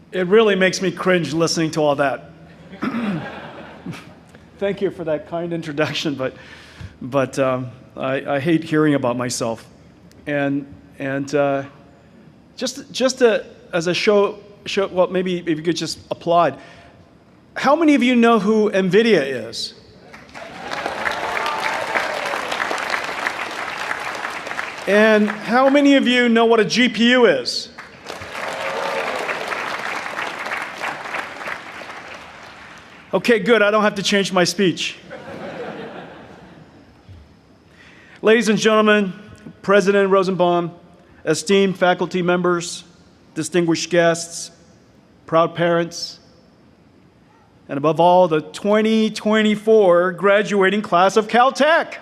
It really makes me cringe listening to all that. Thank you for that kind introduction, but I hate hearing about myself. And just as a show, well, maybe if you could just applaud. How many of you know who NVIDIA is? And how many of you know what a GPU is? Okay, good. I don't have to change my speech. Ladies and gentlemen, President Rosenbaum, esteemed faculty members, distinguished guests, proud parents, and above all, the 2024 graduating class of Caltech.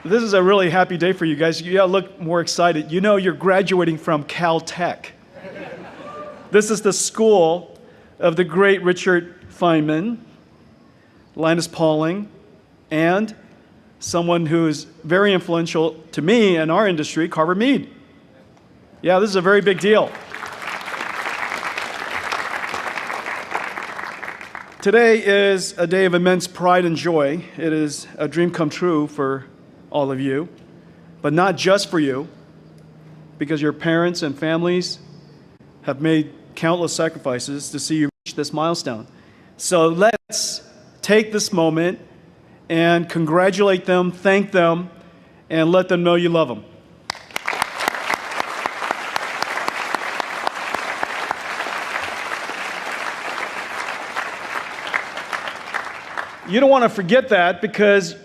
This is a really happy day for you guys. You gotta look more excited. You know you're graduating from Caltech. This is the school of the great Richard Feynman, Linus Pauling, and someone who is very influential to me and our industry, Carver Mead. Yeah, this is a very big deal. Today is a day of immense pride and joy. It is a dream come true for all of you, but not just for you, because your parents and families have made countless sacrifices to see you reach this milestone. So let's take this moment and congratulate them, thank them, and let them know you love them. You don't want to forget that because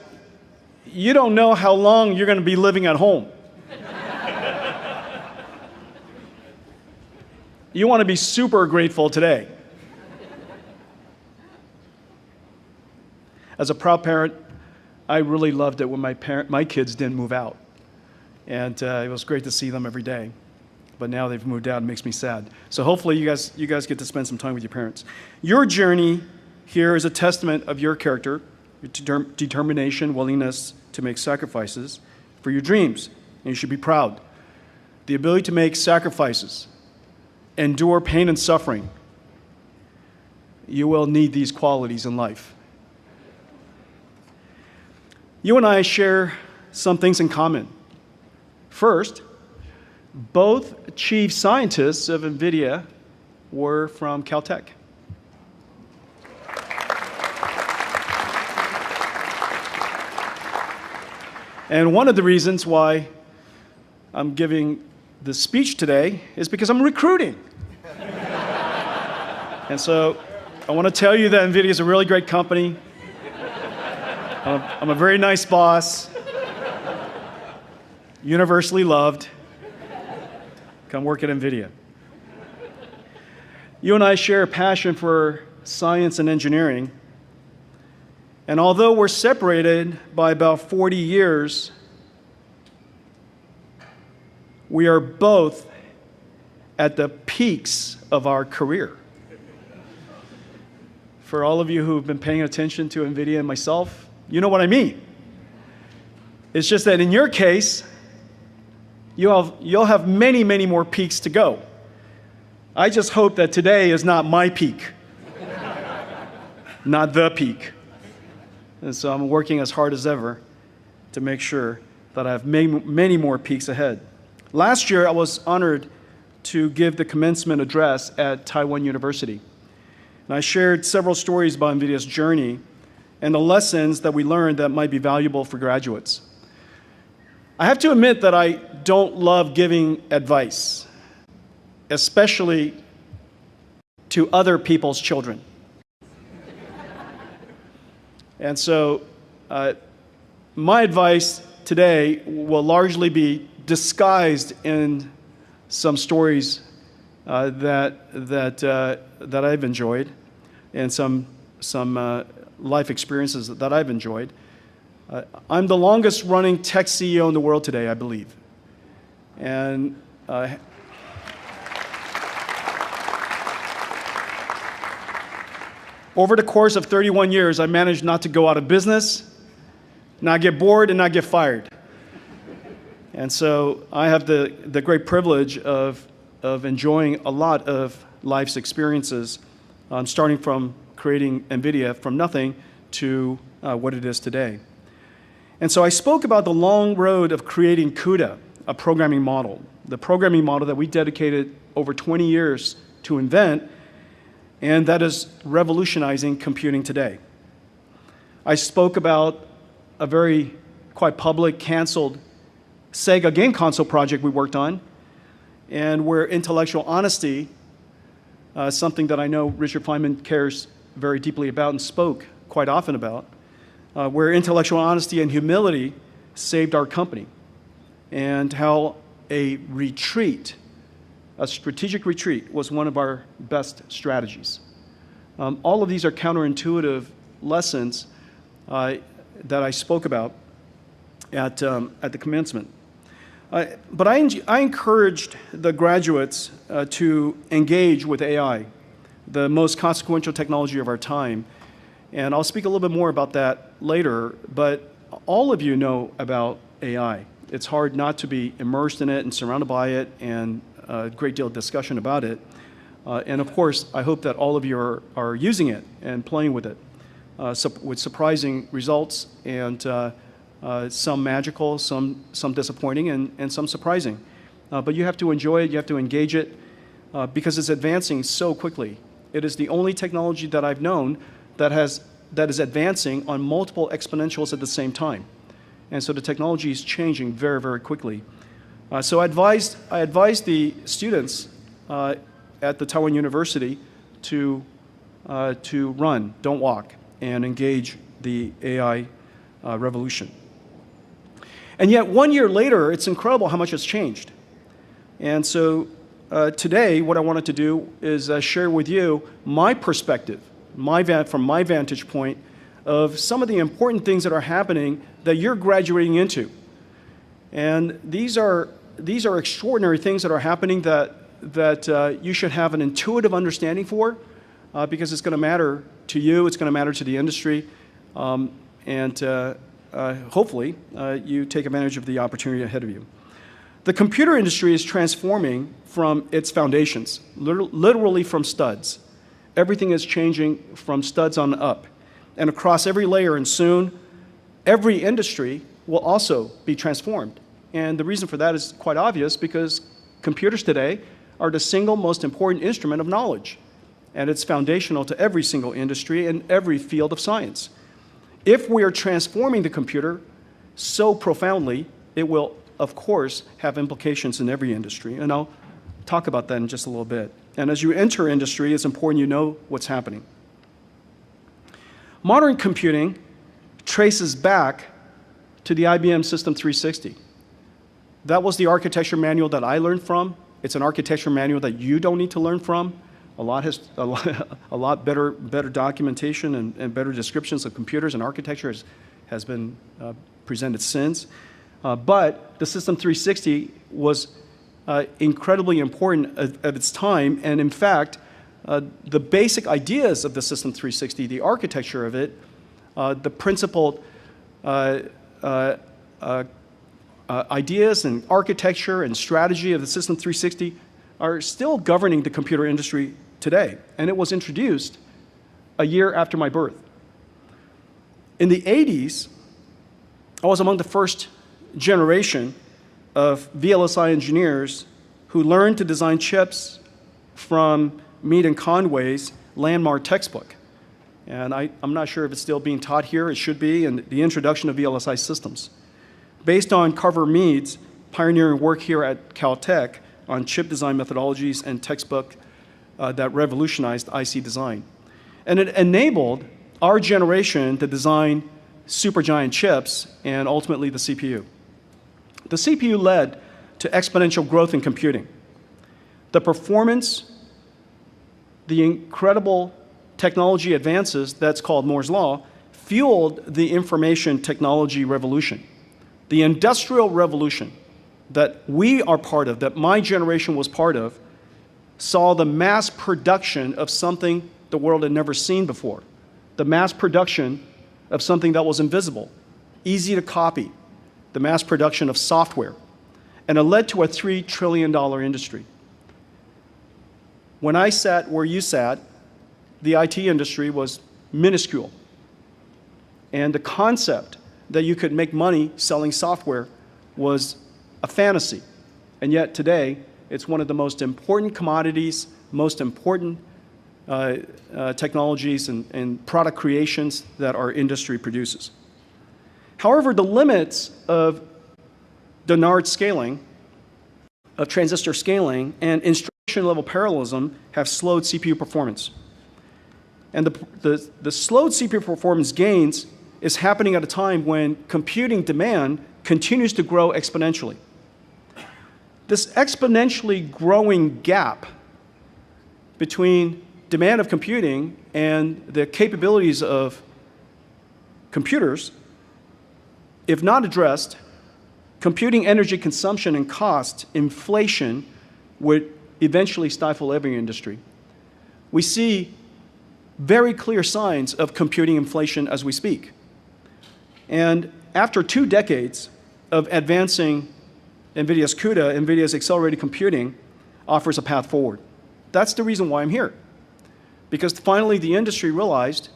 you don't know how long you're going to be living at home. You want to be super grateful today. As a proud parent, I really loved it when my kids didn't move out. And it was great to see them every day. But now they've moved out, it makes me sad. So hopefully you guys get to spend some time with your parents. Your journey here is a testament of your character, your determination, willingness to make sacrifices for your dreams. And you should be proud. The ability to make sacrifices, endure pain and suffering. You will need these qualities in life. You and I share some things in common. First, both chief scientists of NVIDIA were from Caltech. And one of the reasons why I'm giving this speech today is because I'm recruiting. And so I want to tell you that NVIDIA is a really great company. I'm a very nice boss, universally loved. Come work at NVIDIA. You and I share a passion for science and engineering. And although we're separated by about 40 years, we are both at the peaks of our career. For all of you who've been paying attention to NVIDIA and myself, you know what I mean. It's just that in your case, you'll have many, many more peaks to go. I just hope that today is not my peak, not the peak. And so I'm working as hard as ever to make sure that I have many more peaks ahead. Last year, I was honored to give the commencement address at Taiwan University. And I shared several stories about NVIDIA's journey and the lessons that we learned that might be valuable for graduates. I have to admit that I don't love giving advice, especially to other people's children. And so my advice today will largely be disguised in some stories that I've enjoyed and some life experiences that I've enjoyed. I'm the longest running tech CEO in the world today, I believe. And over the course of 31 years, I managed not to go out of business, not get bored, and not get fired. And so I have the great privilege of enjoying a lot of life's experiences, starting from creating NVIDIA from nothing to what it is today. And so I spoke about the long road of creating CUDA, a programming model, the programming model that we dedicated over 20 years to invent, and that is revolutionizing computing today. I spoke about a very quite public, canceled Sega game console project we worked on, and where intellectual honesty, something that I know Richard Feynman cares very deeply about and spoke quite often about, where intellectual honesty and humility saved our company, and how a retreat, a strategic retreat, was one of our best strategies. All of these are counterintuitive lessons that I spoke about at the commencement. But I encouraged the graduates to engage with AI, the most consequential technology of our time. And I'll speak a little bit more about that later, but all of you know about AI. It's hard not to be immersed in it and surrounded by it, and a great deal of discussion about it. And of course, I hope that all of you are using it and playing with it with surprising results, and some magical, some disappointing, and some surprising. But you have to enjoy it, you have to engage it, because it's advancing so quickly. It is the only technology that I've known that is advancing on multiple exponentials at the same time. And so the technology is changing very, very quickly. So I advised the students at the Taiwan University to run, don't walk, and engage the AI revolution. And yet 1 year later, it's incredible how much has changed. And so today, what I wanted to do is share with you my perspective, from my vantage point, of some of the important things that are happening that you're graduating into. And these are extraordinary things that are happening that you should have an intuitive understanding for, because it's going to matter to you, it's going to matter to the industry, and hopefully you take advantage of the opportunity ahead of you. The computer industry is transforming from its foundations, literally from studs. Everything is changing from studs on up, and across every layer, and soon every industry will also be transformed. And the reason for that is quite obvious, because computers today are the single most important instrument of knowledge, and it's foundational to every single industry and every field of science. If we are transforming the computer so profoundly, it will, of course, have implications in every industry, and I'll talk about that in just a little bit. And as you enter industry, it's important you know what's happening. Modern computing traces back to the IBM System 360. That was the architecture manual that I learned from. It's an architecture manual that you don't need to learn from. A lot better documentation and better descriptions of computers and architecture has been presented since. But the System 360 was incredibly important at its time, and in fact, the basic ideas of the System 360, the architecture of it, the principled ideas and architecture and strategy of the System 360 are still governing the computer industry today. And it was introduced a year after my birth. In the 80s, I was among the first generation of VLSI engineers who learned to design chips from Mead and Conway's landmark textbook. And I'm not sure if it's still being taught here. It should be, in the introduction of VLSI systems. Based on Carver Mead's pioneering work here at Caltech on chip design methodologies and textbook that revolutionized IC design. And it enabled our generation to design supergiant chips and ultimately the CPU. The CPU led to exponential growth in computing. The performance, the incredible technology advances, that's called Moore's Law, fueled the information technology revolution. The industrial revolution that we are part of, that my generation was part of, saw the mass production of something the world had never seen before. The mass production of something that was invisible, easy to copy, the mass production of software. and it led to a $3 trillion industry. When I sat where you sat, the IT industry was minuscule. And the concept that you could make money selling software was a fantasy. And yet today, it's one of the most important commodities, most important technologies and product creations that our industry produces. However, the limits of Dennard scaling, of transistor scaling, and instruction-level parallelism have slowed CPU performance. And the slowed CPU performance gains is happening at a time when computing demand continues to grow exponentially. This exponentially growing gap between demand of computing and the capabilities of computers, if not addressed, computing energy consumption and cost, inflation, would eventually stifle every industry. We see very clear signs of computing inflation as we speak. And after 2 decades of advancing NVIDIA's CUDA, NVIDIA's accelerated computing offers a path forward. That's the reason why I'm here. Because finally the industry realized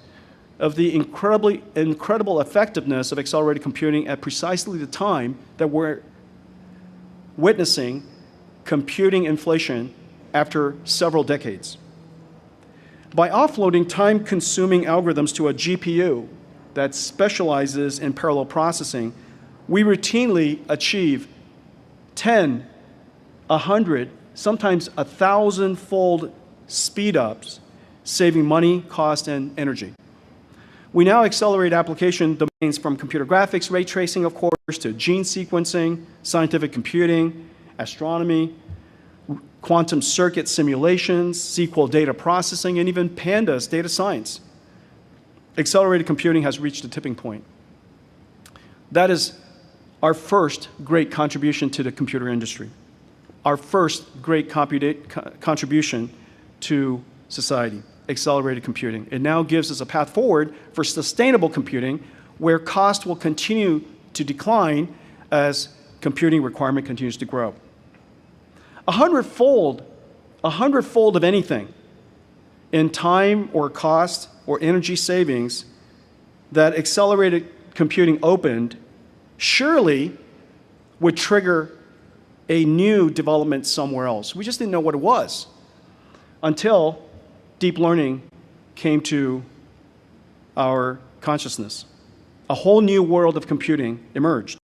of the incredible effectiveness of accelerated computing at precisely the time that we're witnessing computing inflation after several decades. By offloading time-consuming algorithms to a GPU that specializes in parallel processing, we routinely achieve 10, 100, sometimes 1,000-fold speed-ups, saving money, cost, and energy. We now accelerate application domains from computer graphics, ray tracing, of course, to gene sequencing, scientific computing, astronomy, quantum circuit simulations, SQL data processing, and even pandas data science. Accelerated computing has reached a tipping point. That is our first great contribution to the computer industry, our first great contribution to society, accelerated computing. It now gives us a path forward for sustainable computing where cost will continue to decline as computing requirement continues to grow. A hundredfold of anything in time or cost or energy savings that accelerated computing opened surely would trigger a new development somewhere else. We just didn't know what it was until deep learning came to our consciousness. A whole new world of computing emerged.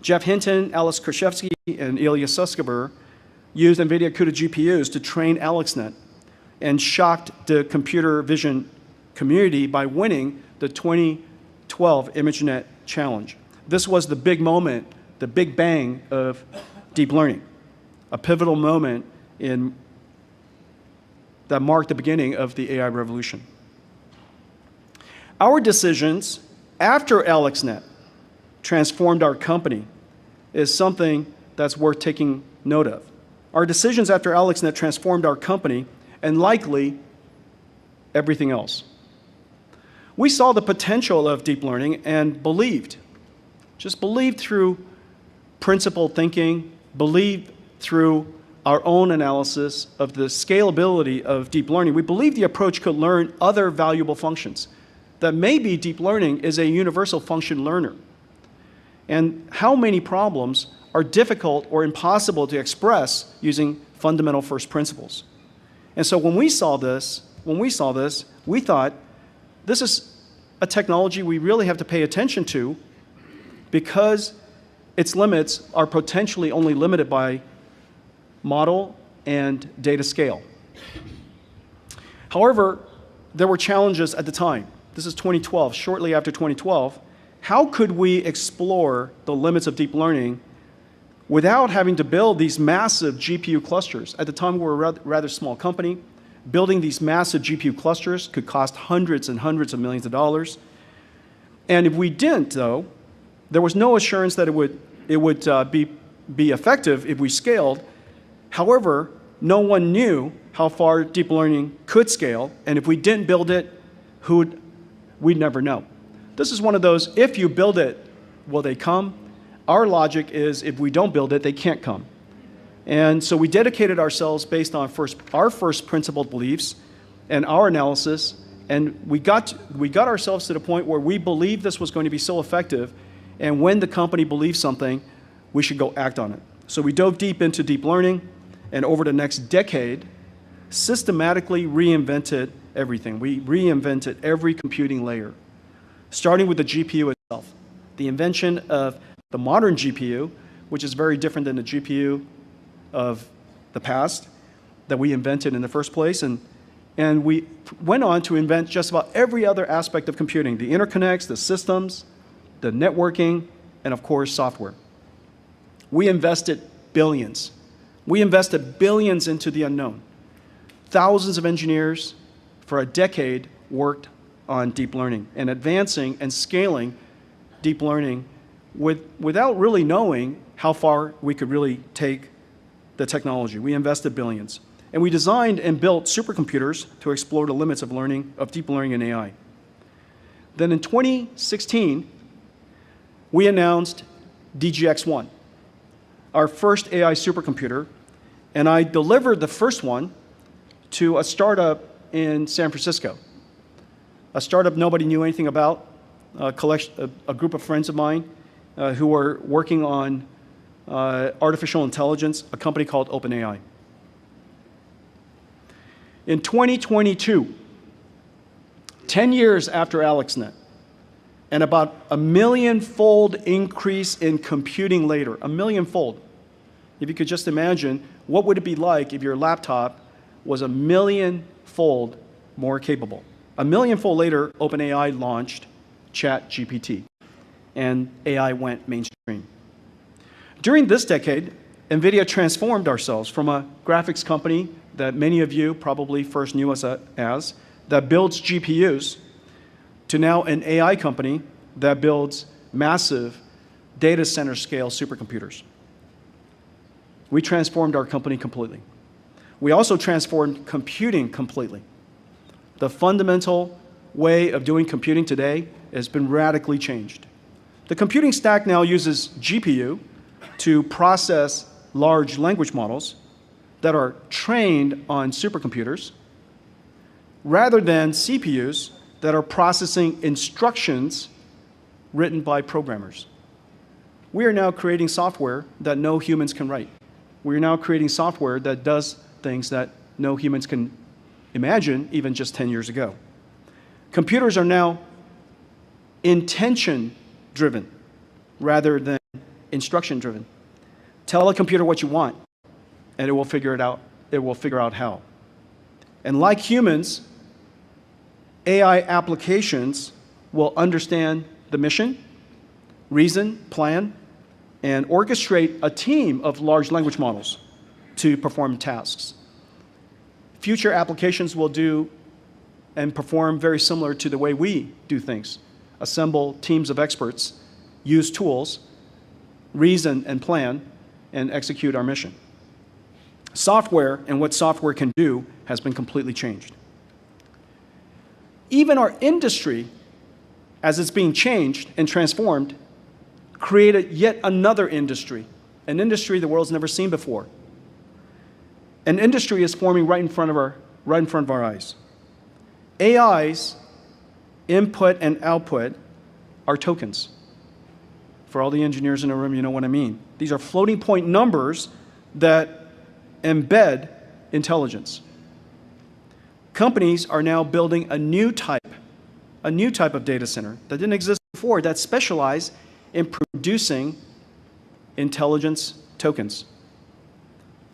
Jeff Hinton, Alice Krzyzewski, and Ilya Sutskever used NVIDIA CUDA GPUs to train AlexNet and shocked the computer vision community by winning the 2012 ImageNet Challenge. This was the big moment, the big bang of deep learning, a pivotal moment that marked the beginning of the AI revolution. Our decisions after AlexNet transformed our company is something that's worth taking note of. Our decisions after AlexNet transformed our company and likely everything else. We saw the potential of deep learning and believed, just believed through principled thinking, believed through our own analysis of the scalability of deep learning. We believed the approach could learn other valuable functions, that maybe deep learning is a universal function learner. And how many problems are difficult or impossible to express using fundamental first principles. And so when we saw this, we thought, this is a technology we really have to pay attention to because its limits are potentially only limited by model and data scale. However, there were challenges at the time. This is 2012, shortly after 2012. How could we explore the limits of deep learning without having to build these massive GPU clusters? At the time, we were a rather small company. Building these massive GPU clusters could cost hundreds and hundreds of millions of dollars. And if we didn't, though, there was no assurance that it would be effective if we scaled. However, no one knew how far deep learning could scale, and if we didn't build it, we'd never know. This is one of those, if you build it, will they come? Our logic is if we don't build it, they can't come. And so we dedicated ourselves based on our first principled beliefs and our analysis, and we got ourselves to the point where we believed this was going to be so effective, and when the company believes something, we should go act on it. So we dove deep into deep learning, and over the next decade, systematically reinvented everything. We reinvented every computing layer, starting with the GPU itself. The invention of the modern GPU, which is very different than the GPU of the past that we invented in the first place. And we went on to invent just about every other aspect of computing, the interconnects, the systems, the networking, and of course, software. We invested billions. We invested billions into the unknown. Thousands of engineers for a decade worked on deep learning and advancing and scaling deep learning without really knowing how far we could really take the technology. We invested billions. And we designed and built supercomputers to explore the limits of deep learning and AI. Then in 2016, we announced DGX-1, our first AI supercomputer, and I delivered the first one to a startup in San Francisco, a startup nobody knew anything about, a group of friends of mine who were working on artificial intelligence, a company called OpenAI. In 2022, 10 years after AlexNet, and about a million-fold increase in computing later, a million-fold. If you could just imagine, what would it be like if your laptop was a million-fold more capable? A million-fold later, OpenAI launched ChatGPT, and AI went mainstream. During this decade, NVIDIA transformed ourselves from a graphics company that many of you probably first knew us as, that builds GPUs, to now an AI company that builds massive data center scale supercomputers. We transformed our company completely. We also transformed computing completely. The fundamental way of doing computing today has been radically changed. The computing stack now uses GPU to process large language models that are trained on supercomputers, rather than CPUs that are processing instructions written by programmers. We are now creating software that no humans can write. We are now creating software that does things that no humans can imagine even just 10 years ago. Computers are now intention-driven rather than instruction-driven. Tell a computer what you want, and it will figure it out. It will figure out how. And like humans, AI applications will understand the mission, reason, plan, and orchestrate a team of large language models to perform tasks. Future applications will do and perform very similar to the way we do things. Assemble teams of experts, use tools, reason and plan, and execute our mission. Software and what software can do has been completely changed. Even our industry, as it's being changed and transformed, created yet another industry, an industry the world's never seen before. An industry is forming right in front of our eyes. AI's input and output are tokens. For all the engineers in the room, you know what I mean. These are floating point numbers that embed intelligence. Companies are now building a new type of data center that didn't exist before, that specialized in producing intelligence tokens.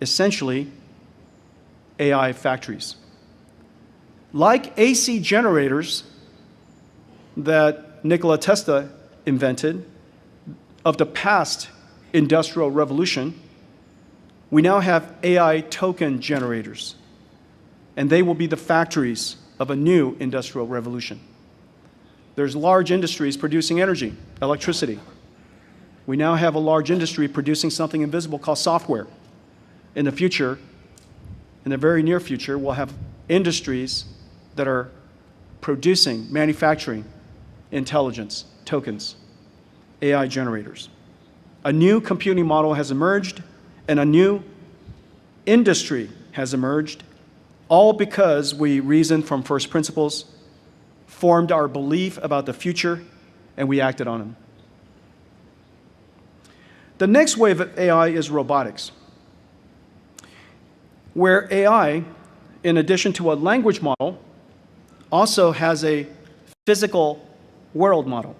Essentially, AI factories. Like AC generators that Nikola Tesla invented of the past industrial revolution, we now have AI token generators, and they will be the factories of a new industrial revolution. There's large industries producing energy, electricity. We now have a large industry producing something invisible called software. In the future, in the very near future, we'll have industries that are producing, manufacturing intelligence, tokens, AI generators. A new computing model has emerged, and a new industry has emerged, all because we reasoned from first principles, formed our belief about the future, and we acted on them. The next wave of AI is robotics, where AI, in addition to a language model, also has a physical world model.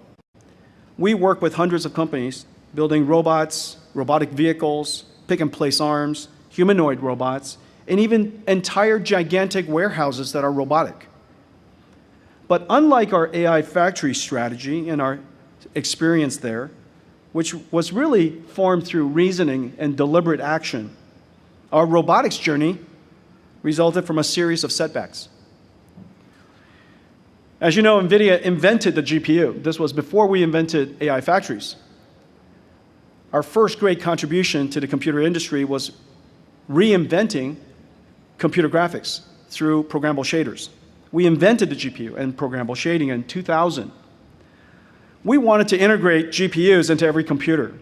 We work with hundreds of companies building robots, robotic vehicles, pick-and-place arms, humanoid robots, and even entire gigantic warehouses that are robotic. But unlike our AI factory strategy and our experience there, which was really formed through reasoning and deliberate action, our robotics journey resulted from a series of setbacks. As you know, NVIDIA invented the GPU. This was before we invented AI factories. Our first great contribution to the computer industry was reinventing computer graphics through programmable shaders. We invented the GPU and programmable shading in 2000. We wanted to integrate GPUs into every computer.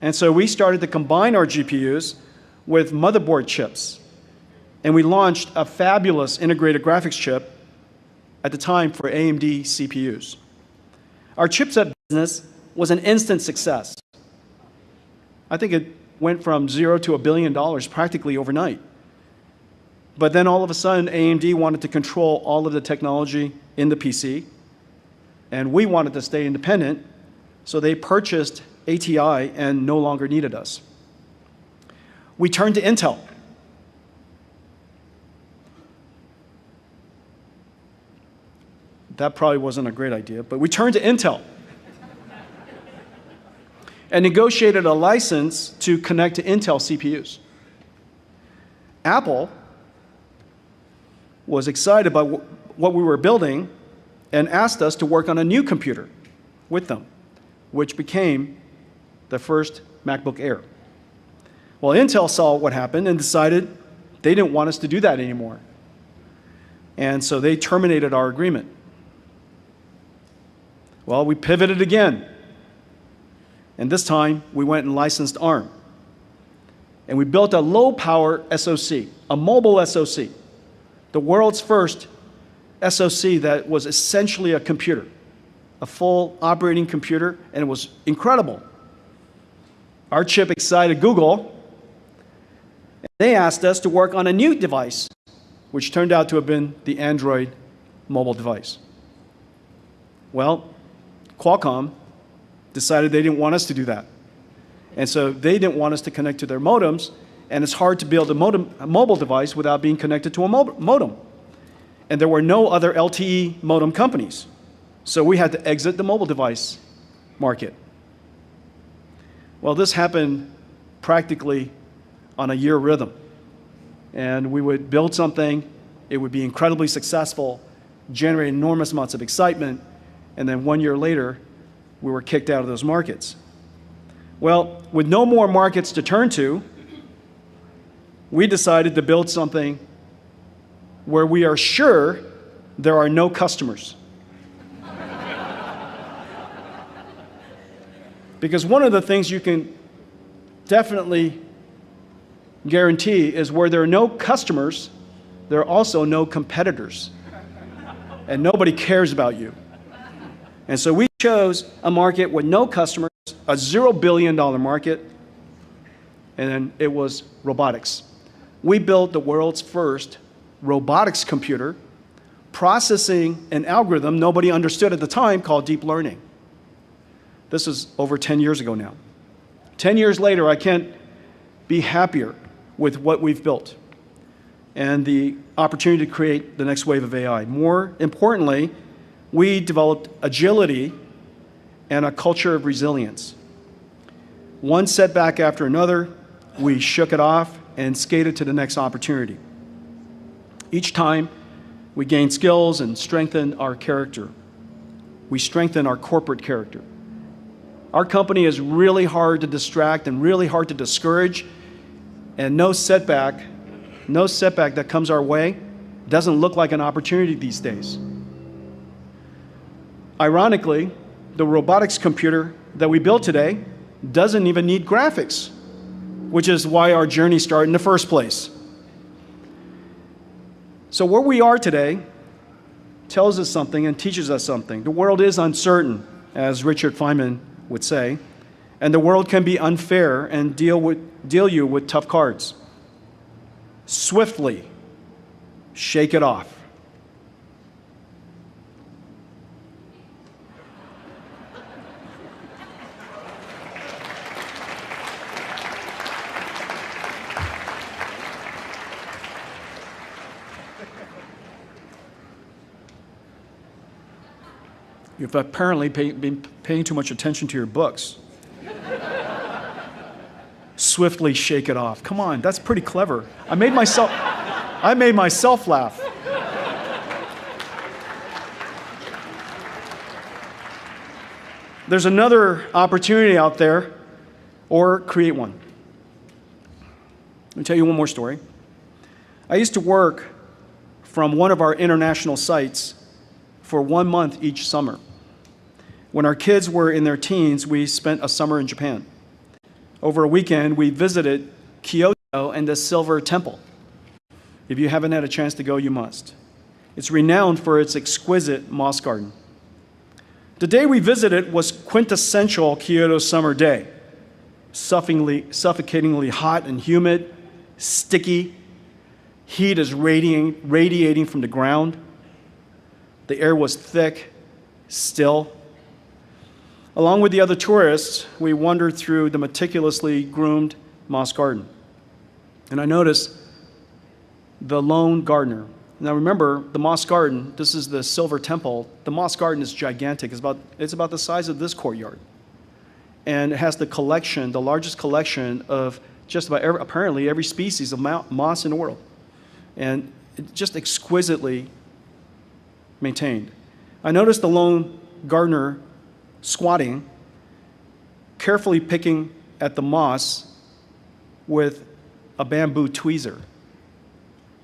And so we started to combine our GPUs with motherboard chips. And we launched a fabulous integrated graphics chip at the time for AMD CPUs. Our chipset business was an instant success. I think it went from $0 to $1 billion practically overnight. But then all of a sudden, AMD wanted to control all of the technology in the PC, and we wanted to stay independent, so they purchased ATI and no longer needed us. We turned to Intel. That probably wasn't a great idea, but we turned to Intel and negotiated a license to connect to Intel CPUs. Apple was excited about what we were building and asked us to work on a new computer with them, which became the first MacBook Air. Well, Intel saw what happened and decided they didn't want us to do that anymore. And so they terminated our agreement. Well, we pivoted again. And this time, we went and licensed ARM. And we built a low-power SoC, a mobile SoC, the world's first SoC that was essentially a computer, a full operating computer, and it was incredible. Our chip excited Google, and they asked us to work on a new device, which turned out to have been the Android mobile device. Well, Qualcomm decided they didn't want us to do that. And so they didn't want us to connect to their modems, and it's hard to build a mobile device without being connected to a modem. And there were no other LTE modem companies. So we had to exit the mobile device market. Well, this happened practically on a year rhythm. And we would build something, it would be incredibly successful, generate enormous amounts of excitement, and then 1 year later, we were kicked out of those markets. Well, with no more markets to turn to, we decided to build something where we are sure there are no customers. Because one of the things you can definitely guarantee is where there are no customers, there are also no competitors. And nobody cares about you. And so we chose a market with no customers, a $0 billion market, and then it was robotics. We built the world's first robotics computer, processing an algorithm nobody understood at the time called deep learning. This is over 10 years ago now. 10 years later, I can't be happier with what we've built and the opportunity to create the next wave of AI. More importantly, we developed agility and a culture of resilience. One setback after another, we shook it off and skated to the next opportunity. Each time, we gained skills and strengthened our character. We strengthened our corporate character. Our company is really hard to distract and really hard to discourage, and no setback that comes our way doesn't look like an opportunity these days. Ironically, the robotics computer that we built today doesn't even need graphics, which is why our journey started in the first place. So where we are today tells us something and teaches us something. The world is uncertain, as Richard Feynman would say, and the world can be unfair and deal you with tough cards. Swiftly shake it off. You've apparently been paying too much attention to your books. Swiftly shake it off. Come on, that's pretty clever. I made myself laugh. There's another opportunity out there, or create one. Let me tell you one more story. I used to work from one of our international sites for 1 month each summer. When our kids were in their teens, we spent a summer in Japan. Over a weekend, we visited Kyoto and the Silver Temple. If you haven't had a chance to go, you must. It's renowned for its exquisite moss garden. The day we visited was quintessential Kyoto summer day. Suffocatingly hot and humid, sticky. Heat is radiating from the ground. The air was thick, still. Along with the other tourists, we wandered through the meticulously groomed moss garden. And I noticed the lone gardener. Now remember, the moss garden, this is the Silver Temple. The moss garden is gigantic. It's about the size of this courtyard. And it has the largest collection of just about apparently every species of moss in the world. And just exquisitely maintained. I noticed the lone gardener squatting, carefully picking at the moss with a bamboo tweezer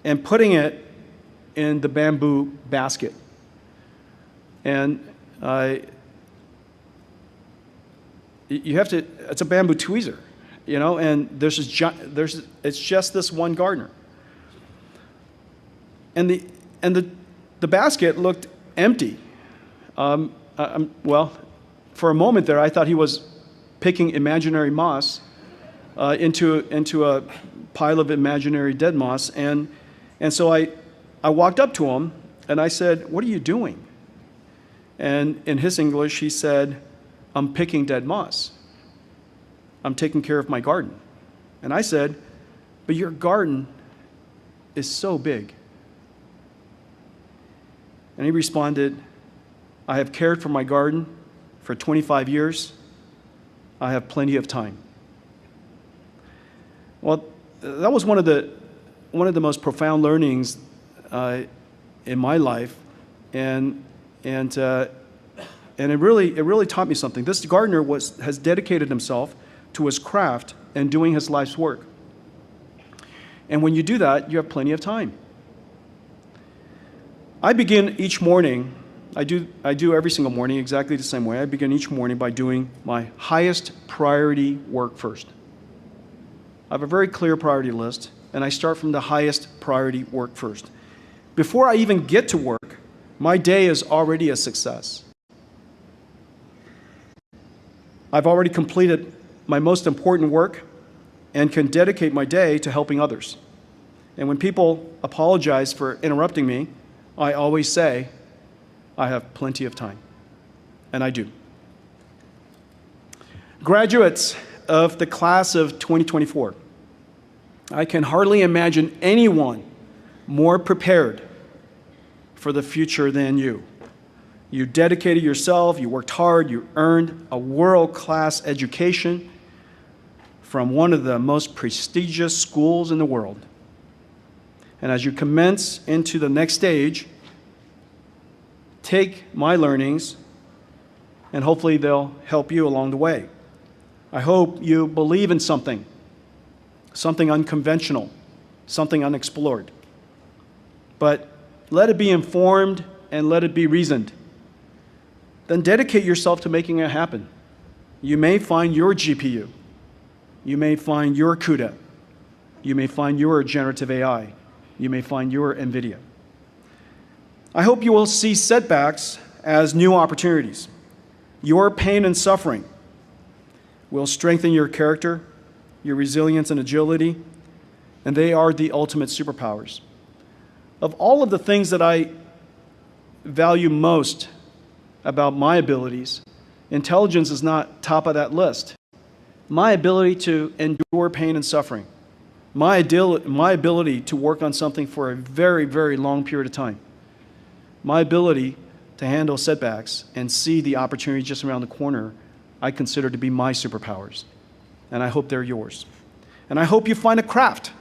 and putting it in the bamboo basket. And it's a bamboo tweezer, and it's just this one gardener. And the basket looked empty. Well, for a moment there, I thought he was picking imaginary moss into a pile of imaginary dead moss. And so I walked up to him, and I said, "What are you doing?" And in his English, he said, "I'm picking dead moss. I'm taking care of my garden." And I said, "But your garden is so big." And he responded, "I have cared for my garden for 25 years. I have plenty of time." Well, that was one of the most profound learnings in my life, and it really taught me something. This gardener has dedicated himself to his craft and doing his life's work. And when you do that, you have plenty of time. I begin each morning, I do every single morning exactly the same way. I begin each morning by doing my highest priority work first. I have a very clear priority list, and I start from the highest priority work first. Before I even get to work, my day is already a success. I've already completed my most important work and can dedicate my day to helping others. And when people apologize for interrupting me, I always say, I have plenty of time. And I do. Graduates of the class of 2024, I can hardly imagine anyone more prepared for the future than you. You dedicated yourself, you worked hard, you earned a world-class education from one of the most prestigious schools in the world. And as you commence into the next stage, take my learnings, and hopefully they'll help you along the way. I hope you believe in something unconventional, something unexplored. But let it be informed and let it be reasoned. Then dedicate yourself to making it happen. You may find your GPU. You may find your CUDA. You may find your generative AI. You may find your NVIDIA. I hope you will see setbacks as new opportunities. Your pain and suffering will strengthen your character, your resilience and agility, and they are the ultimate superpowers. Of all of the things that I value most about my abilities, intelligence is not top of that list. My ability to endure pain and suffering, my ability to work on something for a very, very long period of time, my ability to handle setbacks and see the opportunity just around the corner, I consider to be my superpowers. And I hope they're yours. And I hope you find a craft.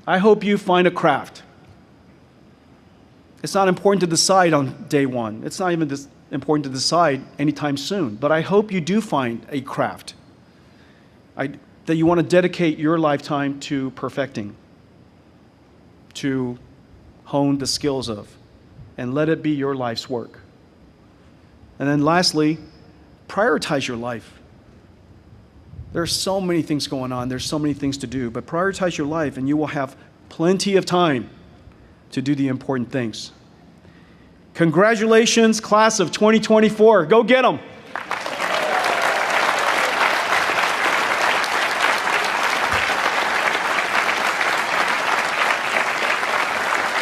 I hope you find a craft. It's not important to decide on day one. It's not even important to decide anytime soon. But I hope you do find a craft that you want to dedicate your lifetime to perfecting, to hone the skills of, and let it be your life's work. And then lastly, prioritize your life. There are so many things going on. There's so many things to do. But prioritize your life, and you will have plenty of time to do the important things. Congratulations, class of 2024. Go get them.